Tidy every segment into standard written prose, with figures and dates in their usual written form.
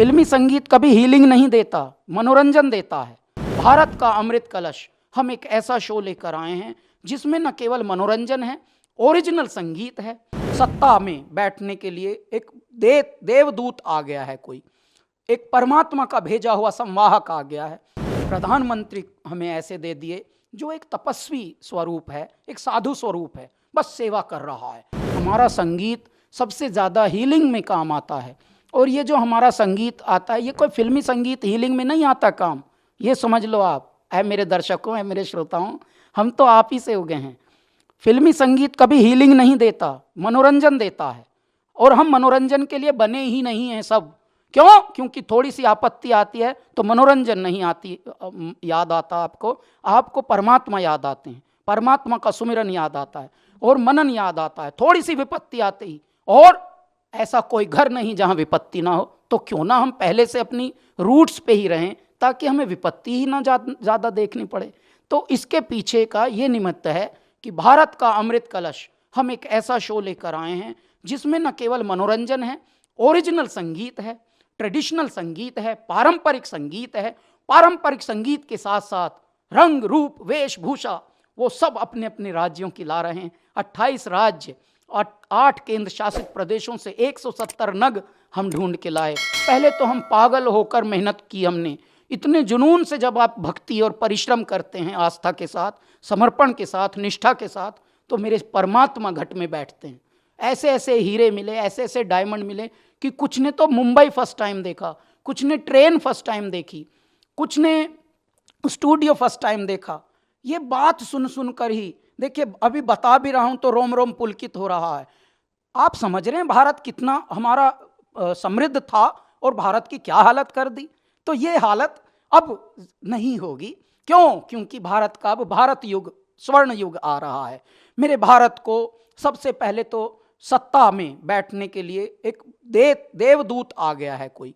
फिल्मी संगीत कभी हीलिंग नहीं देता, मनोरंजन देता है। भारत का अमृत कलश, हम एक ऐसा शो लेकर आए हैं जिसमें न केवल मनोरंजन है, ओरिजिनल संगीत है। सत्ता में बैठने के लिए एक देवदूत आ गया है, कोई एक परमात्मा का भेजा हुआ संवाहक आ गया है। प्रधानमंत्री हमें ऐसे दे दिए जो एक तपस्वी स्वरूप है, एक साधु स्वरूप है, बस सेवा कर रहा है। हमारा संगीत सबसे ज़्यादा हीलिंग में काम आता है। और ये जो हमारा संगीत आता है, ये कोई फिल्मी संगीत हीलिंग में नहीं आता काम, ये समझ लो आप। ऐ मेरे दर्शकों, ऐ मेरे श्रोताओं, हम तो आप ही से उगे हैं। फिल्मी संगीत कभी हीलिंग नहीं देता, मनोरंजन देता है। और हम मनोरंजन के लिए बने ही नहीं हैं सब। क्यों? क्योंकि थोड़ी सी आपत्ति आती है तो मनोरंजन नहीं आती याद आता आपको परमात्मा याद आते हैं, परमात्मा का सुमिरन याद आता है और मनन याद आता है। थोड़ी सी विपत्ति आते ही, और ऐसा कोई घर नहीं जहाँ विपत्ति ना हो, तो क्यों ना हम पहले से अपनी रूट्स पे ही रहें ताकि हमें विपत्ति ही ना ज़्यादा देखनी पड़े। तो इसके पीछे का ये निमित्त है कि भारत का अमृत कलश, हम एक ऐसा शो लेकर आए हैं जिसमें न केवल मनोरंजन है, ओरिजिनल संगीत है, ट्रेडिशनल संगीत है, पारंपरिक संगीत है। पारंपरिक संगीत के साथ साथ रंग रूप वेशभूषा वो सब अपने अपने राज्यों की ला रहे हैं। 28 राज्य और 8 केंद्र शासित प्रदेशों से 170 नग हम ढूंढ के लाए। पहले तो हम पागल होकर मेहनत की हमने। इतने जुनून से जब आप भक्ति और परिश्रम करते हैं, आस्था के साथ, समर्पण के साथ, निष्ठा के साथ, तो मेरे परमात्मा घट में बैठते हैं। ऐसे ऐसे हीरे मिले, ऐसे ऐसे डायमंड मिले कि कुछ ने तो मुंबई फर्स्ट टाइम देखा, कुछ ने ट्रेन फर्स्ट टाइम देखी, कुछ ने स्टूडियो फर्स्ट टाइम देखा। ये बात सुन सुनकर ही देखिए, अभी बता भी रहा हूं तो रोम रोम पुलकित हो रहा है। आप समझ रहे हैं भारत कितना हमारा समृद्ध था और भारत की क्या हालत कर दी। तो ये हालत अब नहीं होगी। क्यों? क्योंकि भारत का अब भारत युग, स्वर्ण युग आ रहा है। मेरे भारत को सबसे पहले तो सत्ता में बैठने के लिए एक देवदूत आ गया है, कोई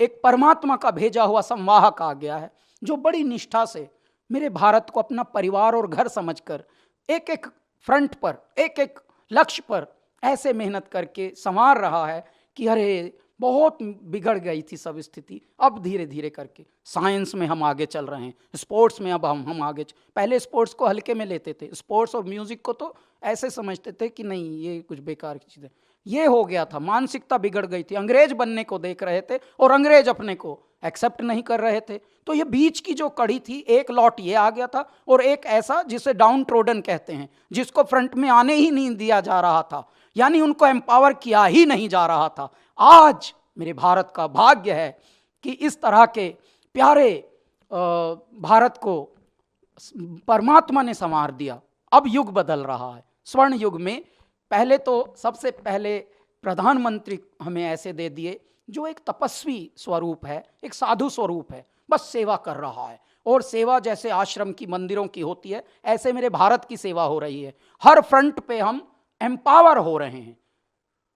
एक परमात्मा का भेजा हुआ संवाहक आ गया है, जो बड़ी निष्ठा से मेरे भारत को अपना परिवार और घर समझकर एक एक फ्रंट पर, एक एक लक्ष्य पर ऐसे मेहनत करके संवार रहा है कि अरे बहुत बिगड़ गई थी सब स्थिति। अब धीरे धीरे करके साइंस में हम आगे चल रहे हैं, स्पोर्ट्स में अब हम आगे पहले स्पोर्ट्स को हल्के में लेते थे, स्पोर्ट्स और म्यूजिक को तो ऐसे समझते थे कि नहीं ये कुछ बेकार की चीज़ है। ये हो गया था, मानसिकता बिगड़ गई थी। अंग्रेज बनने को देख रहे थे और अंग्रेज अपने को एक्सेप्ट नहीं कर रहे थे। तो ये बीच की जो कड़ी थी, एक लॉट ये आ गया था और एक ऐसा जिसे डाउन ट्रोडन कहते हैं, जिसको फ्रंट में आने ही नहीं दिया जा रहा था, यानी उनको एम्पावर किया ही नहीं जा रहा था। आज मेरे भारत का भाग्य है कि इस तरह के प्यारे भारत को परमात्मा ने संवार दिया। अब युग बदल रहा है, स्वर्ण युग में। पहले तो सबसे पहले प्रधानमंत्री हमें ऐसे दे दिए जो एक तपस्वी स्वरूप है, एक साधु स्वरूप है, बस सेवा कर रहा है। और सेवा जैसे आश्रम की, मंदिरों की होती है, ऐसे मेरे भारत की सेवा हो रही है। हर फ्रंट पे हम एम्पावर हो रहे हैं,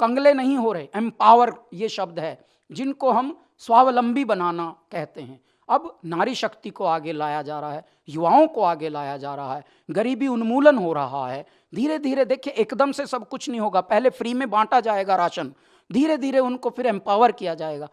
कंगले नहीं हो रहे। एम्पावर ये शब्द है जिनको हम स्वावलंबी बनाना कहते हैं। अब नारी शक्ति को आगे लाया जा रहा है, युवाओं को आगे लाया जा रहा है, गरीबी उन्मूलन हो रहा है। धीरे धीरे देखिए, एकदम से सब कुछ नहीं होगा। पहले फ्री में बांटा जाएगा राशन, धीरे धीरे उनको फिर एम्पावर किया जाएगा।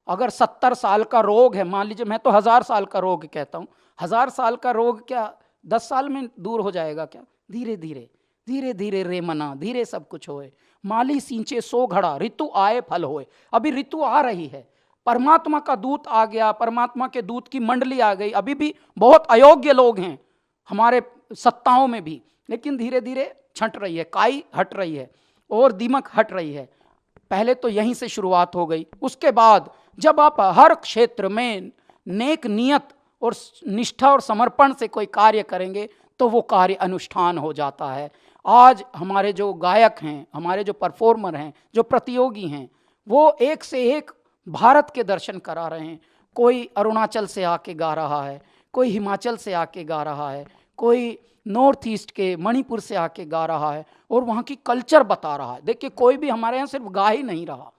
अगर 70 साल का रोग है, मान लीजिए, मैं तो 1000 साल का रोग कहता हूँ, 1000 साल का रोग क्या 10 साल में दूर हो जाएगा क्या? धीरे धीरे धीरे धीरे रे मना, धीरे सब कुछ होए। माली सींचे सो घड़ा, ऋतु आए फल होए। अभी ऋतु आ रही है, परमात्मा का दूत आ गया, परमात्मा के दूत की मंडली आ गई। अभी भी बहुत अयोग्य लोग हैं हमारे सत्ताओं में भी, लेकिन धीरे धीरे छंट रही है, काई हट रही है और दीमक हट रही है। पहले तो यहीं से शुरुआत हो गई। उसके बाद जब आप हर क्षेत्र में नेक नियत और निष्ठा और समर्पण से कोई कार्य करेंगे तो वो कार्य अनुष्ठान हो जाता है। आज हमारे जो गायक हैं, हमारे जो परफॉर्मर हैं, जो प्रतियोगी हैं, वो एक से एक भारत के दर्शन करा रहे हैं। कोई अरुणाचल से आके गा रहा है, कोई हिमाचल से आके गा रहा है, कोई नॉर्थ ईस्ट के मणिपुर से आके गा रहा है और वहाँ की कल्चर बता रहा है। देखिए, कोई भी हमारे यहाँ सिर्फ गा ही नहीं रहा।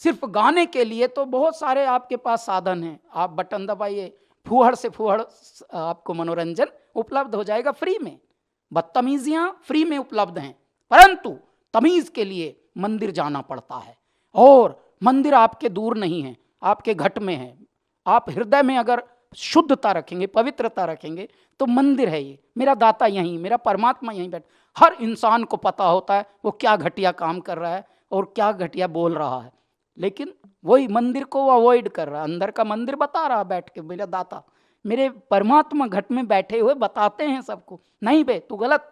सिर्फ गाने के लिए तो बहुत सारे आपके पास साधन हैं। आप बटन दबाइए, फूहड़ से फूहड़ आपको मनोरंजन उपलब्ध हो जाएगा फ्री में। बदतमीजियां फ्री में उपलब्ध हैं, परंतु तमीज के लिए मंदिर जाना पड़ता है। और मंदिर आपके दूर नहीं है, आपके घट में है। आप हृदय में अगर शुद्धता रखेंगे, पवित्रता रखेंगे, तो मंदिर है ये। मेरा दाता यहीं, मेरा परमात्मा यहीं बैठ। हर इंसान को पता होता है वो क्या घटिया काम कर रहा है और क्या घटिया बोल रहा है, लेकिन वही मंदिर को वो अवॉइड कर रहा है। अंदर का मंदिर बता रहा बैठ के, मेरा दाता, मेरे परमात्मा घट में बैठे हुए बताते हैं सबको, नहीं बे तू गलत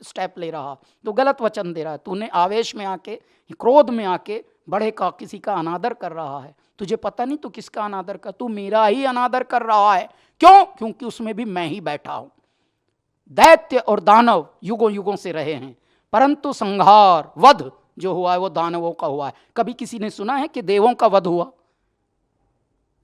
स्टेप ले रहा, तू गलत वचन दे रहा है, तूने आवेश में आके, क्रोध में आके बड़े का किसी का अनादर कर रहा है। तुझे पता नहीं तू किसका अनादर कर, तू मेरा ही अनादर कर रहा है। क्यों? क्योंकि उसमें भी मैं ही बैठा हूं। दैत्य और दानव युगों युगों से रहे हैं, परंतु संहार वध जो हुआ है वो दानवों का हुआ है। कभी किसी ने सुना है कि देवों का वध हुआ?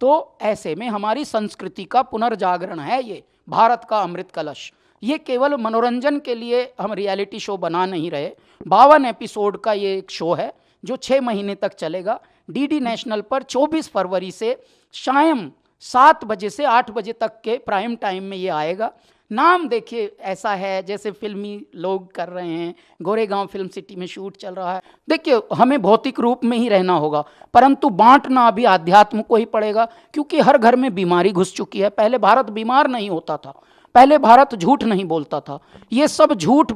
तो ऐसे में हमारी संस्कृति का पुनर्जागरण है ये भारत का अमृत कलश। ये केवल मनोरंजन के लिए हम रियलिटी शो बना नहीं रहे। 52 एपिसोड का ये एक शो है जो 6 महीने तक चलेगा। डीडी नेशनल पर 24 फरवरी से शाम 7 बजे से 8 बजे तक के प्राइम टाइम में ये आएगा। नाम देखिए ऐसा है जैसे फिल्मी लोग कर रहे हैं, गोरेगांव फिल्म सिटी में शूट चल रहा है। देखिए हमें भौतिक रूप में ही रहना होगा, परंतु बांटना अभी अध्यात्म को ही पड़ेगा, क्योंकि हर घर में बीमारी घुस चुकी है। पहले भारत बीमार नहीं होता था, पहले भारत झूठ नहीं बोलता था। ये सब झूठ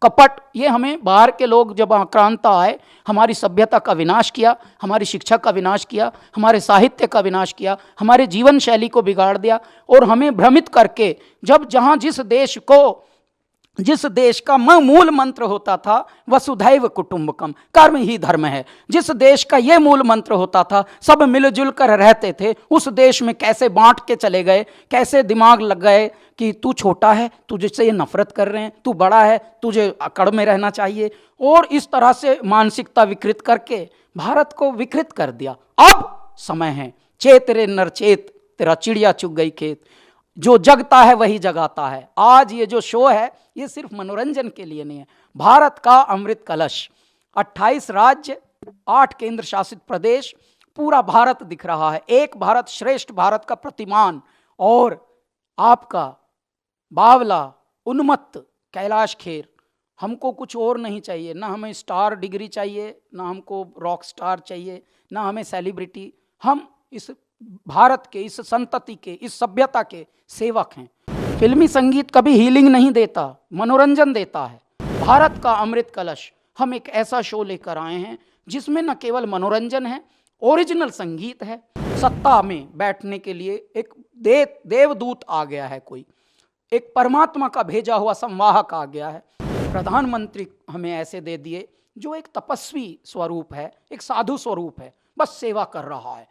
कपट, ये हमें बाहर के लोग जब आक्रांता आए, हमारी सभ्यता का विनाश किया, हमारी शिक्षा का विनाश किया, हमारे साहित्य का विनाश किया, हमारे जीवन शैली को बिगाड़ दिया, और हमें भ्रमित करके जब जहाँ जिस देश का मूल मंत्र होता था वसुधैव कुटुंबकम, कर्म ही धर्म है, जिस देश का ये मूल मंत्र होता था सब मिलजुल कर रहते थे, उस देश में कैसे बांट के चले गए, कैसे दिमाग लग गए कि तू छोटा है, तुझसे ये नफरत कर रहे हैं, तू बड़ा है, तुझे अकड़ में रहना चाहिए, और इस तरह से मानसिकता विकृत करके भारत को विकृत कर दिया। अब समय है चेत रे नर चेत, तेरा चिड़िया चुग गई खेत। जो जगता है वही जगाता है। आज ये जो शो है ये सिर्फ मनोरंजन के लिए नहीं है। भारत का अमृत कलश, 28 राज्य, 8 केंद्र शासित प्रदेश, पूरा भारत दिख रहा है। एक भारत श्रेष्ठ भारत का प्रतिमान, और आपका बावला उन्मत्त कैलाश खेर। हमको कुछ और नहीं चाहिए, ना हमें स्टार डिग्री चाहिए, ना हमको रॉक स्टार चाहिए, ना हमें सेलिब्रिटी। हम इस भारत के, इस संतति के, इस सभ्यता के सेवक हैं। फिल्मी संगीत कभी हीलिंग नहीं देता, मनोरंजन देता है। भारत का अमृत कलश, हम एक ऐसा शो लेकर आए हैं जिसमें न केवल मनोरंजन है, ओरिजिनल संगीत है। सत्ता में बैठने के लिए एक देवदूत आ गया है, कोई एक परमात्मा का भेजा हुआ संवाहक आ गया है। प्रधानमंत्री हमें ऐसे दे दिए जो एक तपस्वी स्वरूप है, एक साधु स्वरूप है, बस सेवा कर रहा है।